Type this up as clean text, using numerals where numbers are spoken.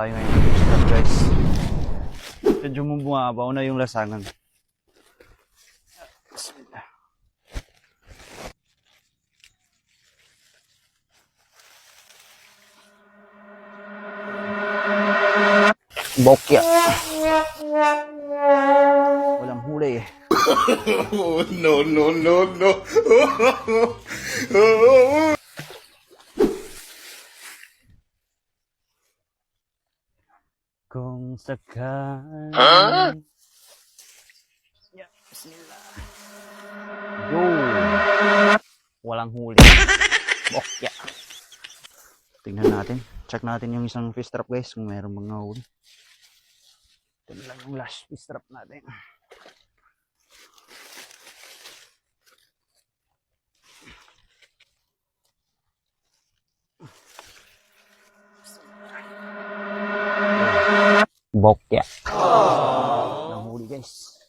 Tayo ngayon start guys. Medyo bumaba na yung lasangan. Bismillah. Bokya. Walang huli eh. Oh, no, no, no, no. Kung sakali. Ya, bismillah. Yo. Walang huli. Bokya. Tingnan natin. Check natin yung isang fish trap guys kung mayroong mga huli. Ito na lang yung last fish trap natin. Bokya. Nahuli guys.